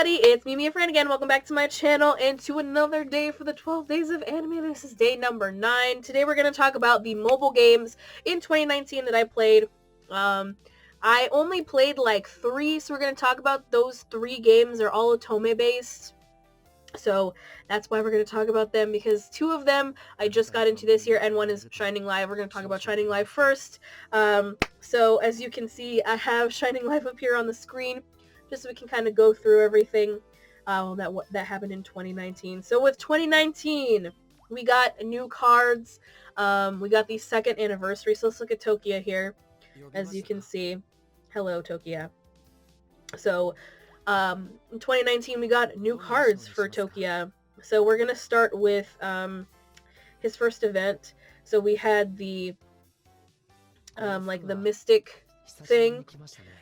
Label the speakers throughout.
Speaker 1: everybody, it's me, MiaFran again. Welcome back to my channel and to another day for the 12 days of anime. This is day number 9. Today we're going to talk about the mobile games in 2019 that I played. I only played like 3, so we're going to talk about those 3 games. They're all Otome based. So that's why we're going to talk about them, because 2 of them I just got into this year and one is Shining Live. We're going to talk about Shining Live first. So as you can see, I have Shining Live up here on the screen, just so we can kind of go through everything that happened in 2019. So with 2019, we got new cards. We got the 2nd anniversary. So let's look at Tokia here. As you can see, hello Tokia. So in 2019, we got new cards for Tokia. So we're gonna start with his first event. So we had the like the Mystic thing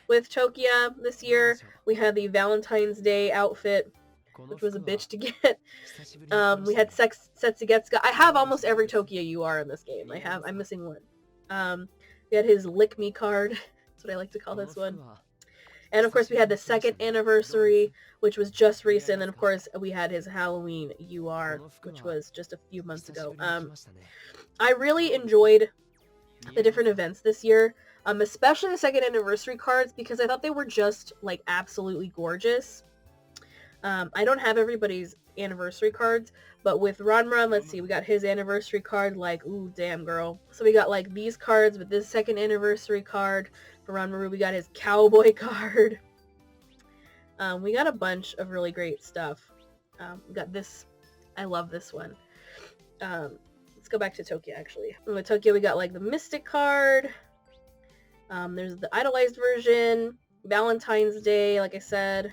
Speaker 1: with Tokia this year. We had the Valentine's Day outfit, which was a bitch to get. We had Setsugetsuga. I have almost every Tokia UR in this game. I'm missing one. We had his Lick Me card. That's what I like to call this one. And of course we had the 2nd anniversary, which was just recent, and of course we had his Halloween UR, which was just a few months ago. I really enjoyed the different events this year, especially the 2nd anniversary cards, because I thought they were just like absolutely gorgeous. I don't have everybody's anniversary cards, but with Ranma, let's see, we got his anniversary card, like, ooh, damn girl. So we got like these cards with this 2nd anniversary card. For Ranmaru, we got his cowboy card. We got a bunch of really great stuff. We got this. I love this one. Let's go back to Tokia, actually. With Tokia, we got like the Mystic card. There's the idolized version. Valentine's Day, like I said.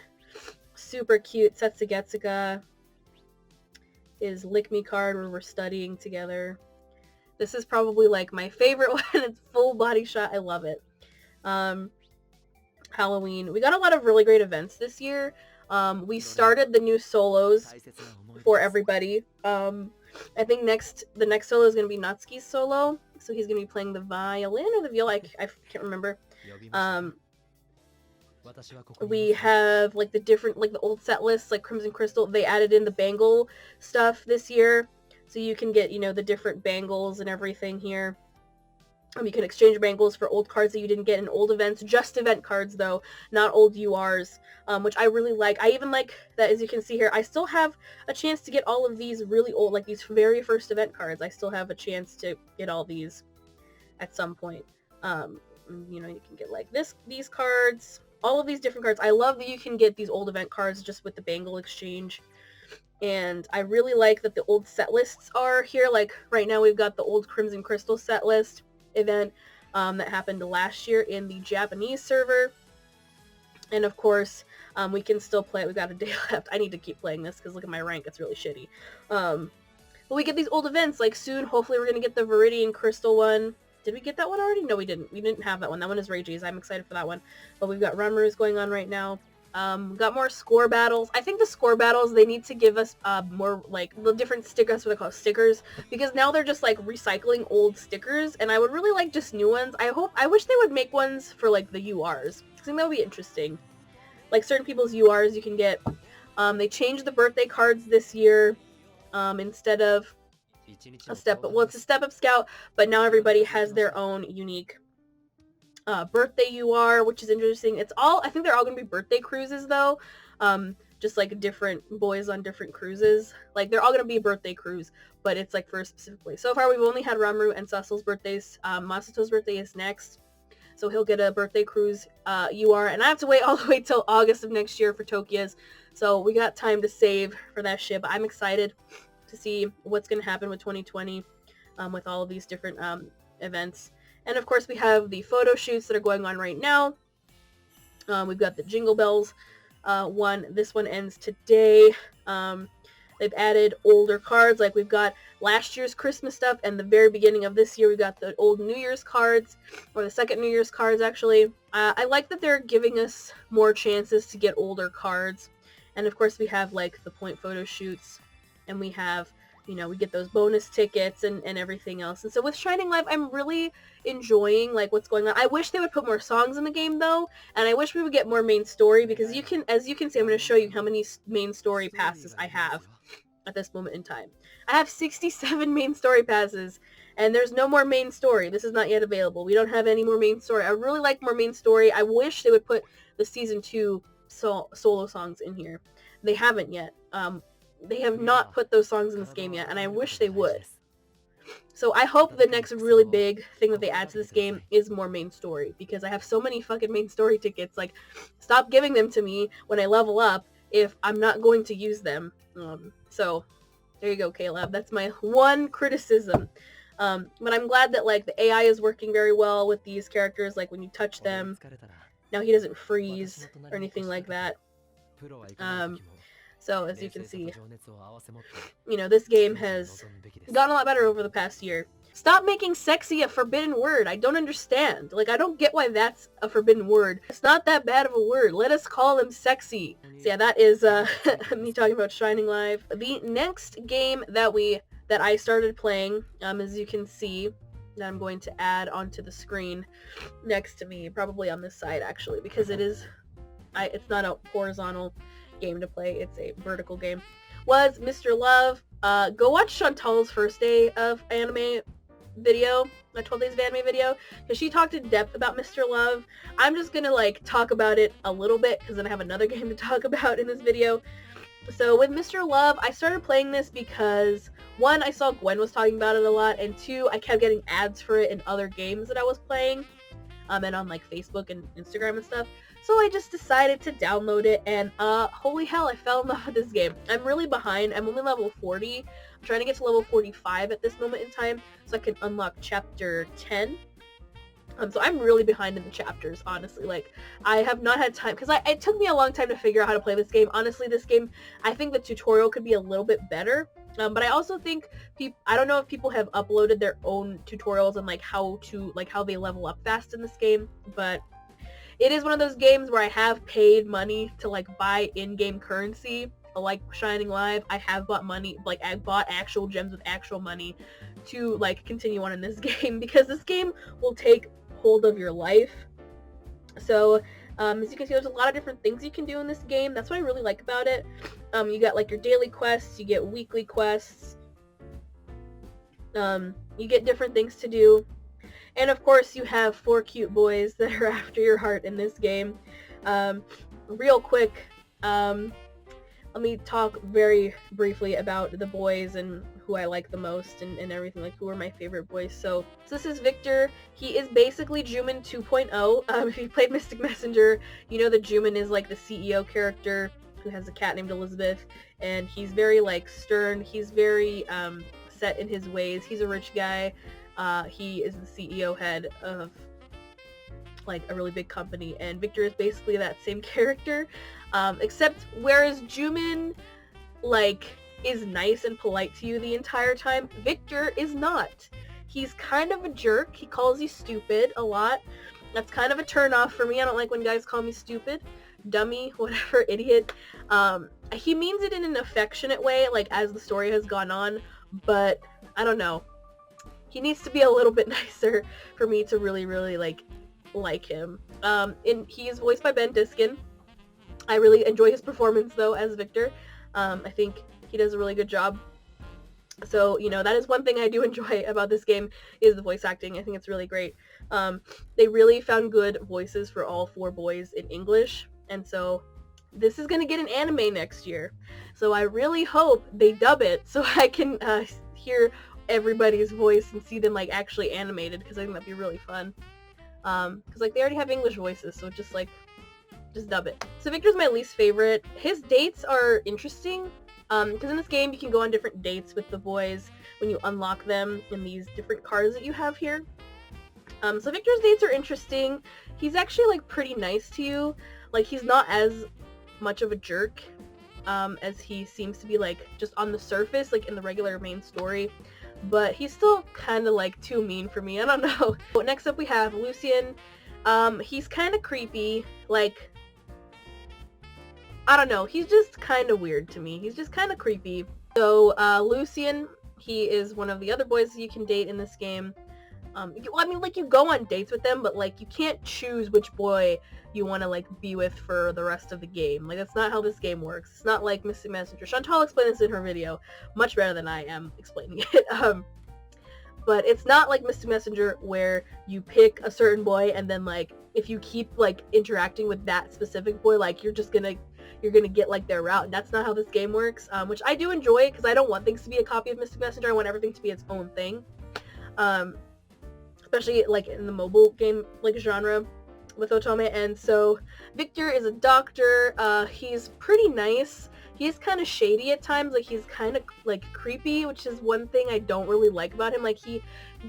Speaker 1: Super cute Setsugetsuga. His Lick Me card, where we're studying together. This is probably like my favorite one. It's full body shot. I love it. Halloween. We got a lot of really great events this year. We started the new solos for everybody. I think the next solo is going to be Natsuki's solo. So he's going to be playing the violin or the viola. I can't remember. We have like the different, like the old set lists, like Crimson Crystal. They added in the bangle stuff this year. So you can get, you know, the different bangles and everything here. You can exchange bangles for old cards that you didn't get in old events. Just event cards, though, not old URs, which I really like. I even like that, as you can see here, I still have a chance to get all of these really old, like these very first event cards. I still have a chance to get all these at some point. You know, you can get like these cards, all of these different cards. I love that you can get these old event cards just with the bangle exchange. And I really like that the old set lists are here. Like right now we've got the old Crimson Crystal set list event that happened last year in the Japanese server, and of course we can still play it. We got a day left. I need to keep playing this because look at my rank, it's really shitty. But we get these old events like soon. Hopefully we're gonna get the Viridian Crystal one. Did we get that one already? No, we didn't have that one. That one is Reiji's. I'm excited for that one. But we've got Ranmaru's going on right now. Got more score battles. I think the score battles, they need to give us more like the different stickers, what they call stickers, because now they're just like recycling old stickers, and I would really like just new ones. I wish they would make ones for like the URs. I think that would be interesting. Like certain people's URs you can get. They changed the birthday cards this year. Instead of a step up, well, it's a step up scout, but now everybody has their own unique birthday UR, which is interesting. It's all, I think they're all gonna be birthday cruises though, just like different boys on different cruises. Like they're all gonna be a birthday cruise, but it's like for a specific place. So far we've only had Ranmaru and Cecil's birthdays. Masato's birthday is next, so he'll get a birthday cruise UR, and I have to wait all the way till August of next year for Tokia's, so we got time to save for that shit. But I'm excited to see what's gonna happen with 2020 with all of these different events. And of course we have the photo shoots that are going on right now. We've got the Jingle Bells one. This one ends today. They've added older cards, like we've got last year's Christmas stuff, and the very beginning of this year we got the old New Year's cards, or the 2nd New Year's cards actually. I like that they're giving us more chances to get older cards. And of course we have like the point photo shoots, and we have you know, we get those bonus tickets and everything else. And so with Shining Live, I'm really enjoying like what's going on. I wish they would put more songs in the game though, and I wish we would get more main story, because you can, as you can see, I'm going to show you how many main story passes I have at this moment in time. I have 67 main story passes, and there's no more main story. This is not yet available. We don't have any more main story. I really like more main story. I wish they would put the season 2 solo songs in here. They haven't yet. They have not put those songs in this game yet, and I wish they would. So I hope the next really big thing that they add to this game is more main story, because I have so many fucking main story tickets. Like, stop giving them to me when I level up if I'm not going to use them. So there you go, Caleb. That's my one criticism. But I'm glad that like the AI is working very well with these characters. Like when you touch them, now he doesn't freeze or anything like that. So as you can see, you know, this game has gotten a lot better over the past year. Stop making sexy a forbidden word. I don't understand. Like, I don't get why that's a forbidden word. It's not that bad of a word. Let us call him sexy. So yeah, that is me talking about Shining Live. The next game that I started playing, as you can see, that I'm going to add onto the screen next to me, probably on this side actually, because it's not a horizontal game to play, it's a vertical game, was Mr. Love. Go watch Chantal's first day of anime video, my 12 days of anime video, because she talked in depth about Mr. Love. I'm just gonna like talk about it a little bit, because then I have another game to talk about in this video. So with Mr. Love, I started playing this because, one, I saw Gwen was talking about it a lot, and two, I kept getting ads for it in other games that I was playing, and on like Facebook and Instagram and stuff. So I just decided to download it, and holy hell, I fell in love with this game. I'm really behind. I'm only level 40. I'm trying to get to level 45 at this moment in time so I can unlock chapter 10. So I'm really behind in the chapters, honestly. Like, I have not had time, because it took me a long time to figure out how to play this game. Honestly, this game, I think the tutorial could be a little bit better. But I also think I don't know if people have uploaded their own tutorials on like how they level up fast in this game, but it is one of those games where I have paid money to like buy in-game currency, like Shining Live. I have bought money, like I bought actual gems with actual money to like continue on in this game, because this game will take hold of your life. So as you can see, there's a lot of different things you can do in this game. That's what I really like about it. You got like your daily quests, you get weekly quests, you get different things to do. And of course, you have 4 cute boys that are after your heart in this game. Real quick, let me talk very briefly about the boys and who I like the most and everything, like who are my favorite boys. So this is Victor. He is basically Juman 2.0. If you played Mystic Messenger, you know that Juman is like the CEO character who has a cat named Elizabeth, and he's very like stern. He's very set in his ways. He's a rich guy. He is the CEO head of like a really big company, and Victor is basically that same character, except whereas Juman like is nice and polite to you the entire time, Victor is not. He's kind of a jerk. He calls you stupid a lot. That's kind of a turn off for me. I don't like when guys call me stupid, dummy, whatever, idiot. He means it in an affectionate way, like as the story has gone on, but I don't know. He needs to be a little bit nicer for me to really, really like him. And he is voiced by Ben Diskin. I really enjoy his performance though as Victor. I think he does a really good job. So, you know, that is one thing I do enjoy about this game is the voice acting. I think it's really great. They really found good voices for all 4 boys in English, and so this is going to get an anime next year. So I really hope they dub it so I can hear everybody's voice and see them like actually animated, because I think that'd be really fun. Because like they already have English voices, so just dub it. So Victor's my least favorite. His dates are interesting, because in this game you can go on different dates with the boys when you unlock them in these different cars that you have here. So Victor's dates are interesting. He's actually like pretty nice to you. Like he's not as much of a jerk as he seems to be like just on the surface, like in the regular main story. But he's still kind of like too mean for me. I don't know. But next up we have Lucien. He's kind of creepy. Like, I don't know. He's just kind of weird to me. He's just kind of creepy. So Lucien He is one of the other boys you can date in this game. I mean, like, you go on dates with them, but, like, you can't choose which boy you want to, like, be with for the rest of the game. Like, that's not how this game works. It's not like Mystic Messenger. Chantal explained this in her video much better than I am explaining it. But it's not like Mystic Messenger where you pick a certain boy and then, like, if you keep, like, interacting with that specific boy, like, you're gonna get, like, their route. And that's not how this game works, which I do enjoy because I don't want things to be a copy of Mystic Messenger. I want everything to be its own thing. Especially, like, in the mobile game, like, genre with Otome. And so Victor is a doctor. He's pretty nice. He's kind of shady at times. Like, he's kind of, like, creepy, which is one thing I don't really like about him. Like, he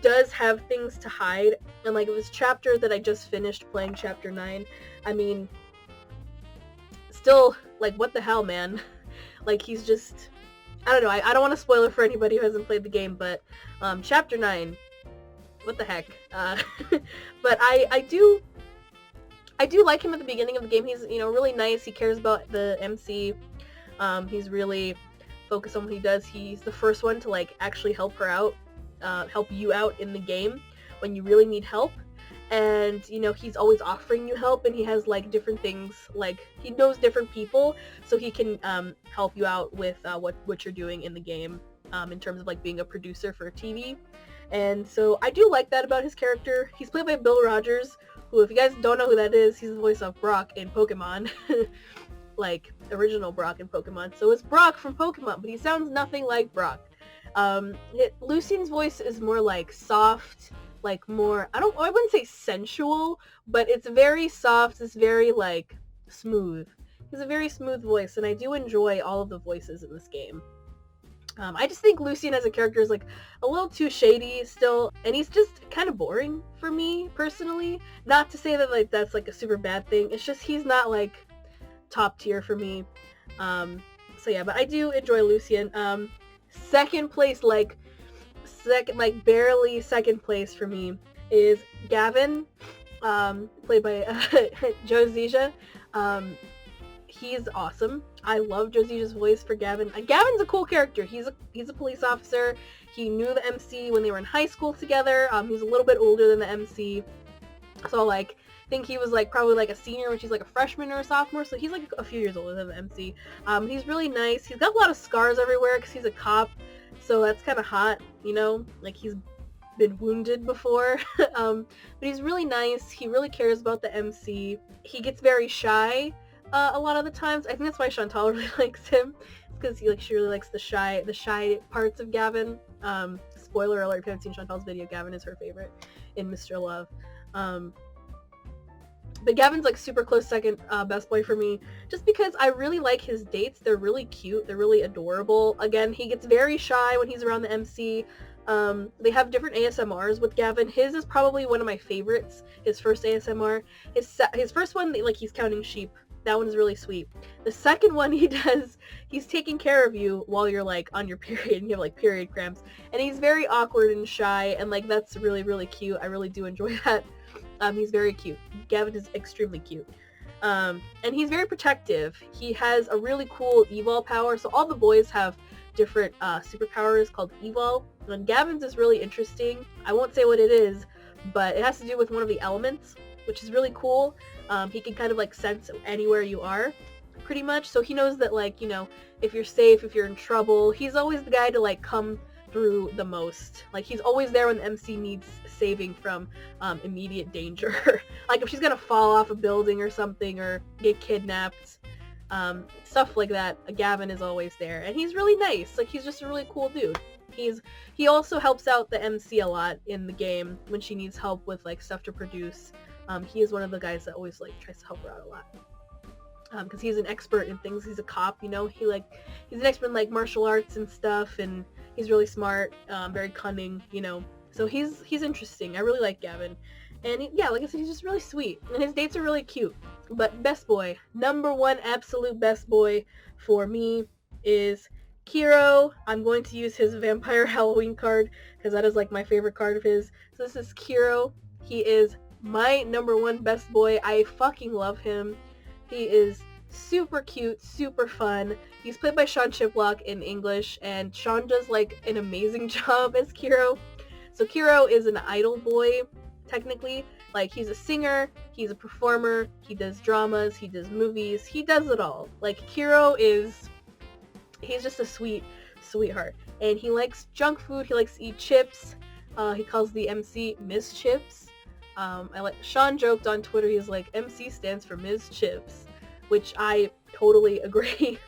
Speaker 1: does have things to hide. And, like, this chapter that I just finished playing, chapter 9, I mean, still, like, what the hell, man? Like, he's just, I don't know. I don't want to spoil it for anybody who hasn't played the game, but chapter 9, what the heck? But I do like him at the beginning of the game. He's, you know, really nice. He cares about the MC. He's really focused on what he does. He's the first one to, like, actually help her out, help you out in the game when you really need help. And, you know, he's always offering you help, and he has, like, different things, like, he knows different people, so he can help you out with what you're doing in the game, in terms of, like, being a producer for TV. And so I do like that about his character. He's played by Bill Rogers, who, if you guys don't know who that is, he's the voice of Brock in Pokemon. Like, original Brock in Pokemon. So it's Brock from Pokemon, but he sounds nothing like Brock. Lucian's voice is more, like, soft, like, more, I wouldn't say sensual, but it's very soft, it's very, like, smooth. He has a very smooth voice, and I do enjoy all of the voices in this game. I just think Lucian as a character is, like, a little too shady still, and he's just kind of boring for me, personally. Not to say that, like, that's, like, a super bad thing, it's just he's not, like, top tier for me. So yeah, but I do enjoy Lucian. Second place, like, barely second place for me is Gavin, played by Josija. He's awesome. I love Josija's voice for Gavin. Gavin's a cool character. He's a police officer. He knew the MC when they were in high school together. He's a little bit older than the MC. So, like, I think he was, like, probably, like, a senior when she's, like, a freshman or a sophomore. So he's, like, a few years older than the MC. He's really nice. He's got a lot of scars everywhere because he's a cop. So that's kind of hot, you know? Like, he's been wounded before. But he's really nice. He really cares about the MC. He gets very shy a lot of the times. I think that's why Chantal really likes him. It's because she really likes the shy parts of Gavin. Spoiler alert, if you haven't seen Chantal's video, Gavin is her favorite in Mr. Love. But Gavin's, like, super close second best boy for me, just because I really like his dates. They're really cute. They're really adorable. Again, he gets very shy when he's around the MC. They have different ASMRs with Gavin. His is probably one of my favorites. His first ASMR. His first one, like, he's counting sheep. That one is really sweet. The second one he does, he's taking care of you while you're, like, on your period and you have, like, period cramps. And he's very awkward and shy, and, like, that's really, really cute. I really do enjoy that. He's very cute. Gavin is extremely cute. And he's very protective. He has a really cool evol power. So all the boys have different superpowers called evol. And Gavin's is really interesting. I won't say what it is, but it has to do with one of the elements, which is really cool. He can kind of, like, sense anywhere you are, pretty much. So he knows that, like, you know, if you're safe, if you're in trouble, he's always the guy to, like, come through the most. Like, he's always there when the MC needs saving from immediate danger. Like, if she's gonna fall off a building or something, or get kidnapped, stuff like that, Gavin is always there. And he's really nice. Like, he's just a really cool dude. He also helps out the MC a lot in the game when she needs help with, like, stuff to produce. He is one of the guys that always, like, tries to help her out a lot. Because he's an expert in things. He's a cop, you know? He's an expert in, like, martial arts and stuff, and he's really smart, very cunning, you know? So he's interesting. I really like Gavin. And yeah, like I said, he's just really sweet. And his dates are really cute. But best boy, number one absolute best boy for me is Kiro. I'm going to use his Vampire Halloween card, because that is, like, my favorite card of his. So this is Kiro. He is my number one best boy. I fucking love him. He is Super cute, super fun. He's played by Sean Chiplock in English, and Sean does like an amazing job as Kiro. So Kiro is an idol boy, technically. Like, he's a singer, he's a performer, he does dramas, he does movies, he does it all. Like, he's just a sweetheart. And he likes junk food, he likes to eat chips. He calls the MC Ms. Chips. Sean joked on Twitter, he's like, MC stands for Ms. Chips, which I totally agree.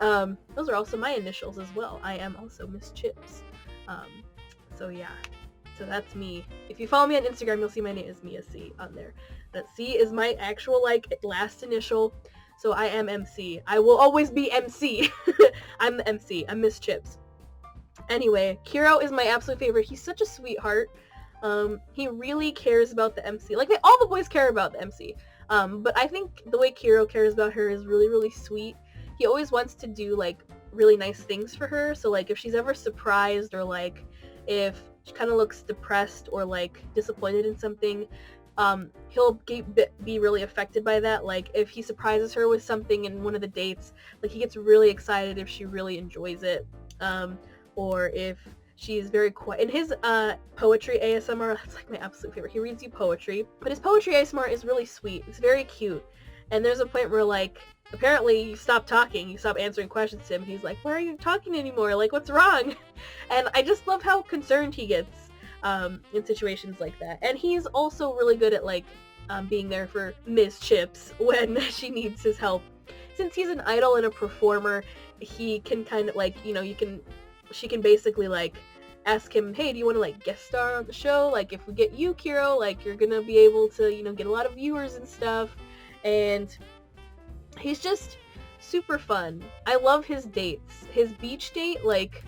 Speaker 1: Those are also my initials as well. I am also Miss Chips. So yeah. So that's me. If you follow me on Instagram, you'll see my name is Mia C on there. That C is my actual, like, last initial. So I am MC. I will always be MC. I'm the MC. I'm Miss Chips. Anyway, Kiro is my absolute favorite. He's such a sweetheart. He really cares about the MC. Like, all the boys care about the MC. But I think the way Kiro cares about her is really, really sweet. He always wants to do, like, really nice things for her. So, like, if she's ever surprised, or, like, if she kind of looks depressed or, like, disappointed in something, he'll be really affected by that. Like, if he surprises her with something in one of the dates, like, he gets really excited if she really enjoys it. Or if she's very quiet. In his poetry ASMR, that's like my absolute favorite. He reads you poetry, but his poetry ASMR is really sweet. It's very cute. And there's a point where, like, apparently you stop talking, you stop answering questions to him, and he's like, why are you talking anymore? Like, what's wrong? And I just love how concerned he gets in situations like that. And he's also really good at, like, being there for Ms. Chips when she needs his help. Since he's an idol and a performer, he can kind of, like, you know, she can basically, like, ask him, hey, do you want to, like, guest star on the show? Like, if we get you, Kiro, like, you're gonna be able to, you know, get a lot of viewers and stuff. And he's just super fun. I love his dates. His beach date, like,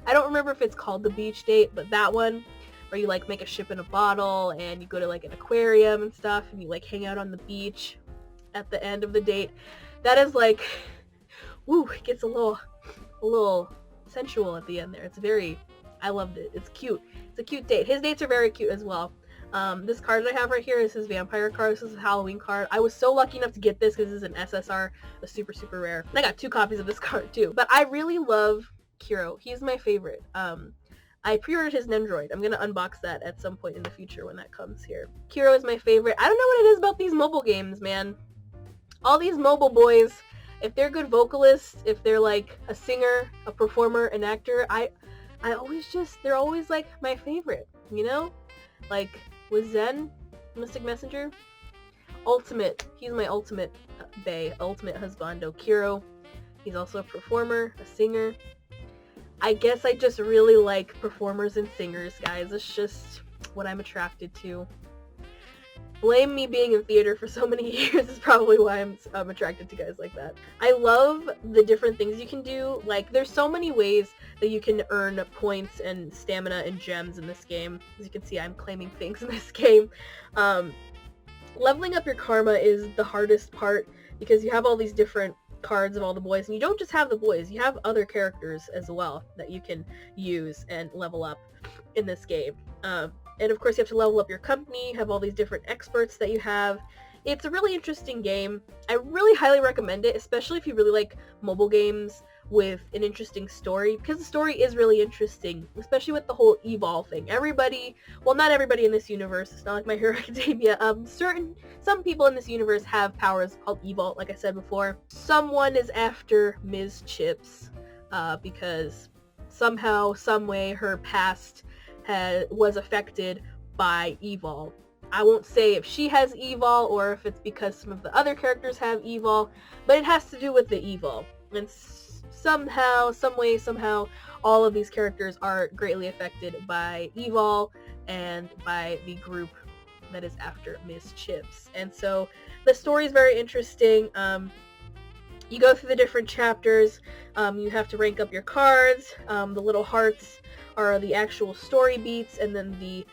Speaker 1: I don't remember if it's called the beach date, but that one where you, like, make a ship in a bottle and you go to, like, an aquarium and stuff and you, like, hang out on the beach at the end of the date. That is, like, woo, it gets a little sensual at the end there. I loved it. It's cute. It's a cute date. His dates are very cute as well. This card that I have right here is his vampire card. This is a Halloween card. I was so lucky enough to get this because this is an SSR, a super, super rare. And I got 2 copies of this card too. But I really love Kiro. He's my favorite. I pre-ordered his Nendroid. I'm gonna unbox that at some point in the future when that comes here. Kiro is my favorite. I don't know what it is about these mobile games, man. All these mobile boys, if they're good vocalists, if they're, like, a singer, a performer, an actor, they're always, like, my favorite, you know? Like, with Zen, Mystic Messenger, he's my ultimate bae, ultimate husbando. Kiro, he's also a performer, a singer. I guess I just really like performers and singers, guys. It's just what I'm attracted to. Blame me being in theater for so many years is probably why I'm attracted to guys like that. I love the different things you can do. Like, there's so many ways that you can earn points and stamina and gems in this game. As you can see, I'm claiming things in this game. Leveling up your karma is the hardest part because you have all these different cards of all the boys, and you don't just have the boys, you have other characters as well that you can use and level up in this game. And of course you have to level up your company, have all these different experts that you have. It's a really interesting game. I really highly recommend it, especially if you really like mobile games with an interesting story, because the story is really interesting, especially with the whole Evol thing. Well, not everybody in this universe, it's not like My Hero Academia, some people in this universe have powers called Evol, like I said before. Someone is after Ms. Chips, because somehow, someway, her past was affected by Evol. I won't say if she has Evol or if it's because some of the other characters have Evol, but it has to do with the Evol. And somehow, somehow, all of these characters are greatly affected by Evol and by the group that is after Miss Chips. And so the story is very interesting. You go through the different chapters. You have to rank up your cards. The little hearts are the actual story beats, and then the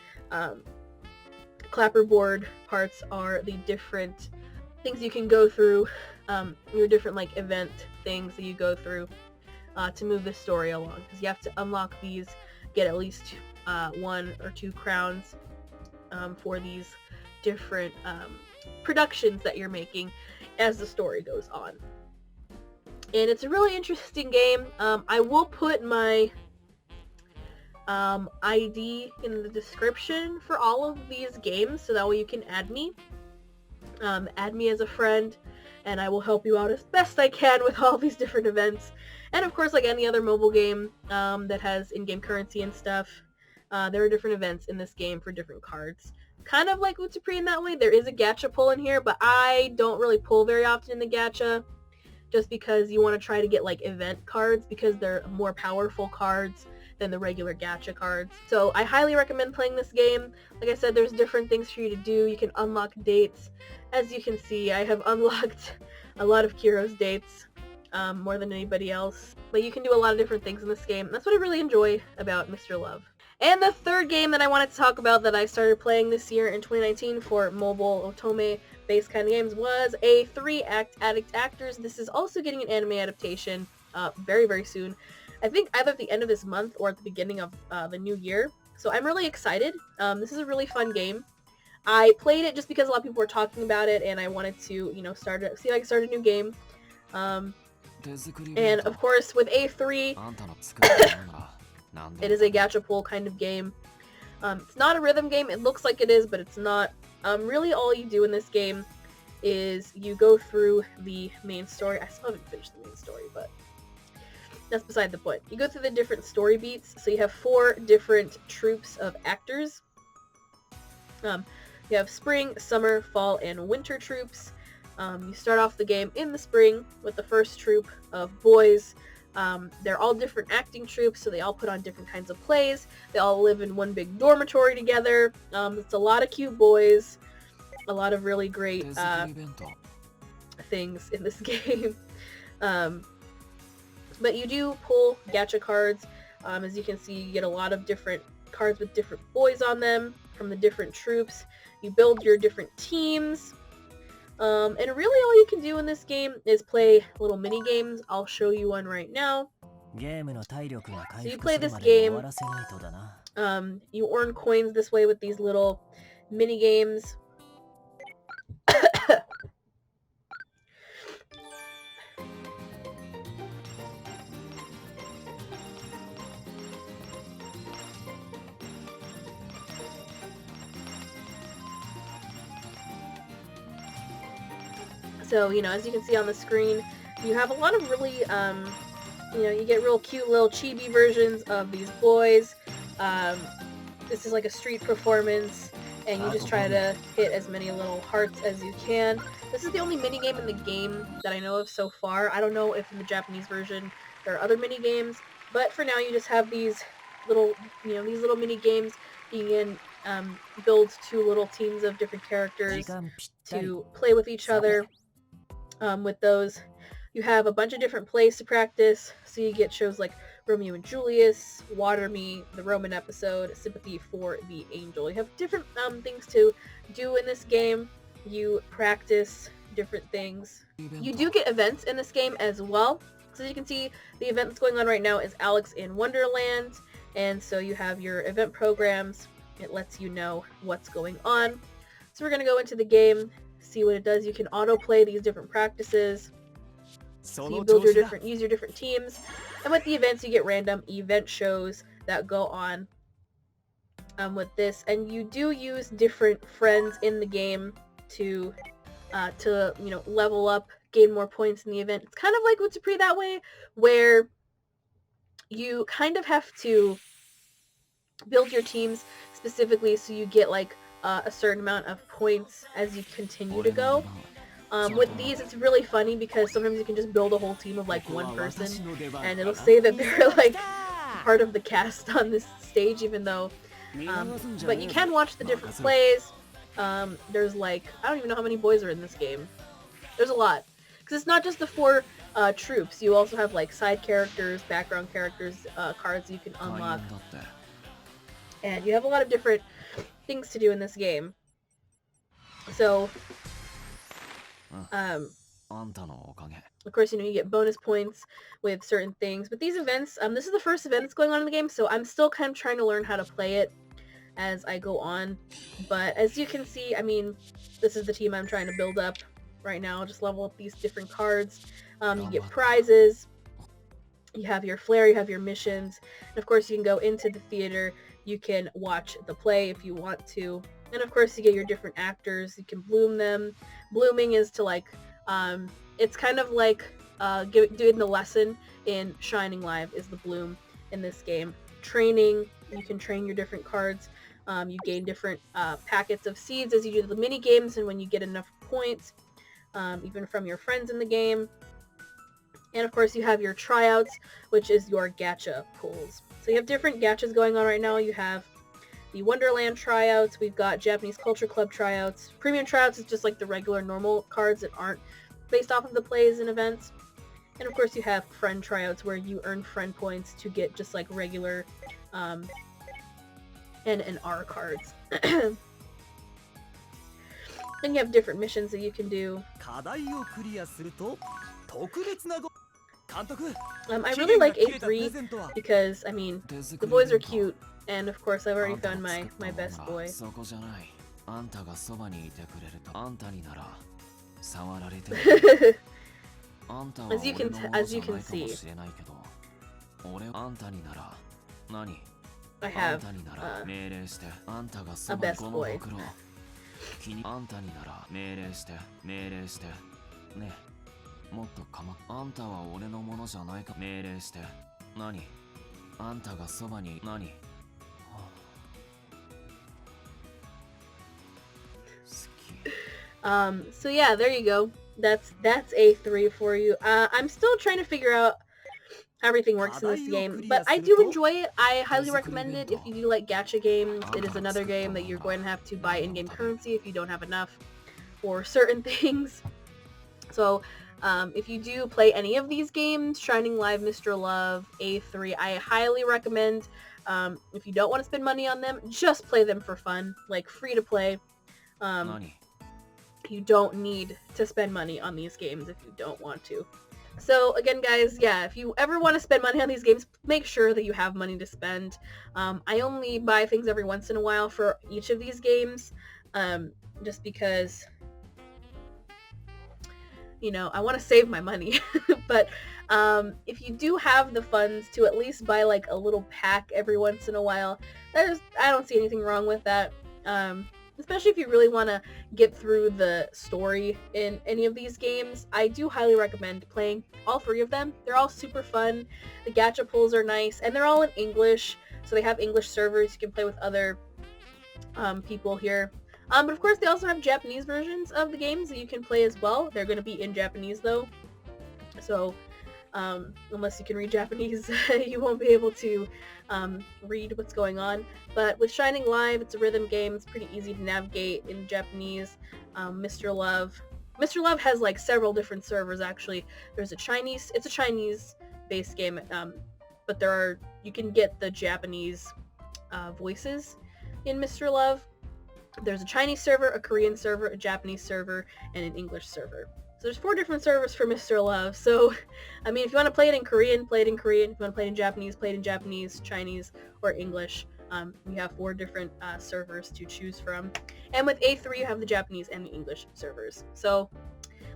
Speaker 1: clapperboard parts are the different things you can go through, your different, like, event things that you go through to move the story along, because you have to unlock these, get at least 1 or 2 crowns for these different productions that you're making. as the story goes on. And it's a really interesting game. I will put my ID in the description for all of these games, so that way you can add me. Add me as a friend, and I will help you out as best I can with all these different events. And of course, like any other mobile game that has in-game currency and stuff, there are different events in this game for different cards. Kind of like Utsupri in that way. There is a gacha pull in here, but I don't really pull very often in the gacha, just because you want to try to get like event cards because they're more powerful cards than the regular gacha cards. So I highly recommend playing this game. Like I said, there's different things for you to do. You can unlock dates. As you can see, I have unlocked a lot of Kiro's dates, more than anybody else. But you can do a lot of different things in this game. That's what I really enjoy about Mr. Love. And the third game that I wanted to talk about that I started playing this year in 2019 for mobile otome-based kind of games was a 3-act Addict Actors. This is also getting an anime adaptation very, very soon. I think either at the end of this month or at the beginning of the new year. So I'm really excited. This is a really fun game. I played it just because a lot of people were talking about it, and I wanted to, see if I could start a new game. And of course, with A3, it is a gacha pull kind of game. It's not a rhythm game. It looks like it is, but it's not. Really, all you do in this game is you go through the main story. I still haven't finished the main story, but that's beside the point. You go through the different story beats. So you have 4 different troops of actors. You have spring, summer, fall, and winter troops. You start off the game in the spring with the first troop of boys. They're all different acting troops, so they all put on different kinds of plays. They all live in one big dormitory together. It's a lot of cute boys. A lot of really great things in this game. But you do pull gacha cards. As you can see, you get a lot of different cards with different boys on them from the different troops. You build your different teams. And really all you can do in this game is play little mini games. I'll show you one right now. So you play this game. You earn coins this way with these little mini games. So, as you can see on the screen, you have a lot of really, you get real cute little chibi versions of these boys. This is like a street performance, and you just try to hit as many little hearts as you can. This is the only minigame in the game that I know of so far. I don't know if in the Japanese version there are other minigames, but for now you just have these little, these little mini-games. You can build 2 little teams of different characters to play with each other. With those, you have a bunch of different plays to practice, so you get shows like Romeo and Julius, Water Me, the Roman episode, Sympathy for the Angel. You have different things to do in this game. You practice different things. You do get events in this game as well. So as you can see, the event that's going on right now is Alex in Wonderland, and so you have your event programs. It lets you know what's going on. So we're going to go into the game, see what it does. You can autoplay these different practices. So you build your use your different teams, and with the events you get random event shows that go on with this, and you do use different friends in the game to level up, gain more points in the event. It's kind of like Utsupri that way, where you kind of have to build your teams specifically so you get like a certain amount of points as you continue to go. With these, it's really funny because sometimes you can just build a whole team of like one person, and it'll say that they're like part of the cast on this stage, even though, but you can watch the different plays. There's like, I don't even know how many boys are in this game. There's a lot. Because it's not just the 4 troops, you also have like side characters, background characters, cards you can unlock. And you have a lot of different things to do in this game. So, of course, you get bonus points with certain things. But these events, this is the first event that's going on in the game, so I'm still kind of trying to learn how to play it as I go on. But as you can see, I mean, this is the team I'm trying to build up. right now. Just level up these different cards. You get prizes. You have your flair, you have your missions, and of course you can go into the theater, you can watch the play if you want to, and of course you get your different actors, you can bloom them. Blooming is to like, it's kind of like doing the lesson in Shining Live is the bloom in this game. Training, you can train your different cards, you gain different packets of seeds as you do the mini games, and when you get enough points, even from your friends in the game. And of course you have your tryouts, which is your gacha pulls. So you have different gachas going on right now. You have the Wonderland tryouts, we've got Japanese Culture Club tryouts. Premium tryouts is just like the regular normal cards that aren't based off of the plays and events. And of course you have friend tryouts where you earn friend points to get just like regular N and R cards. And you have different missions that you can do. I really like A3 because, I mean, the boys are cute, and of course I've already found my best boy. As you can see, I have a best boy. So yeah, there you go. That's A3 for you. I'm still trying to figure out how everything works in this game, but I do enjoy it. I highly recommend it if you do like gacha games. It is another game that you're going to have to buy in-game currency if you don't have enough for certain things. So if you do play any of these games, Shining Live, Mr. Love, A3, I highly recommend, if you don't want to spend money on them, just play them for fun, like free to play. You don't need to spend money on these games if you don't want to. So again guys, yeah, if you ever want to spend money on these games, make sure that you have money to spend. I only buy things every once in a while for each of these games, just because, you know, I want to save my money. But if you do have the funds to at least buy like a little pack every once in a while, I don't see anything wrong with that. Especially if you really want to get through the story in any of these games, I do highly recommend playing all three of them. They're all super fun, the gacha pulls are nice, and they're all in English, so they have English servers, you can play with other people here. But of course they also have Japanese versions of the games that you can play as well. They're going to be in Japanese though, so unless you can read Japanese, you won't be able to read what's going on. But with Shining Live, it's a rhythm game. It's pretty easy to navigate in Japanese. Mr. Love has like several different servers actually. It's a Chinese-based game, but you can get the Japanese voices in Mr. Love. There's a Chinese server, a Korean server, a Japanese server, and an English server. So there's 4 different servers for Mr. Love. So, I mean, if you want to play it in Korean, play it in Korean. If you want to play it in Japanese, play it in Japanese, Chinese, or English. We have 4 different servers to choose from. And with A3, you have the Japanese and the English servers. So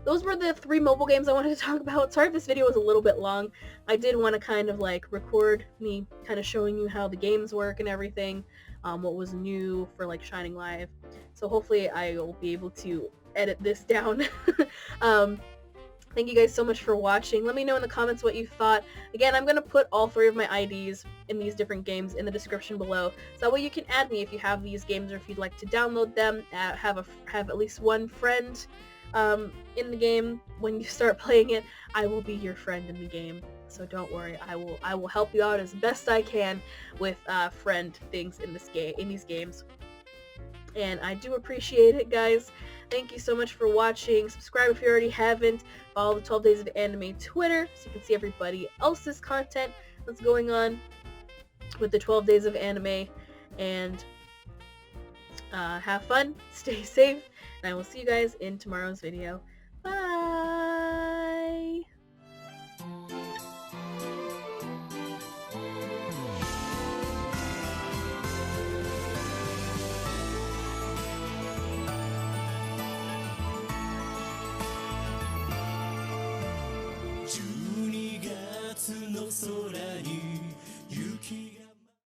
Speaker 1: those were the 3 mobile games I wanted to talk about. Sorry if this video was a little bit long. I did want to kind of like record me kind of showing you how the games work and everything. What was new for like Shining Live. So hopefully I will be able to edit this down. Thank you guys so much for watching. Let me know in the comments what you thought. Again, I'm going to put all 3 of my IDs in these different games in the description below. So that way you can add me if you have these games or if you'd like to download them, have at least one friend in the game. When you start playing it, I will be your friend in the game. So don't worry, I will help you out as best I can with friend things in these games. And I do appreciate it, guys. Thank you so much for watching. Subscribe if you already haven't. Follow the 12 Days of Anime Twitter so you can see everybody else's content that's going on with the 12 Days of Anime. And have fun, stay safe, and I will see you guys in tomorrow's video. Bye!
Speaker 2: 空に雪が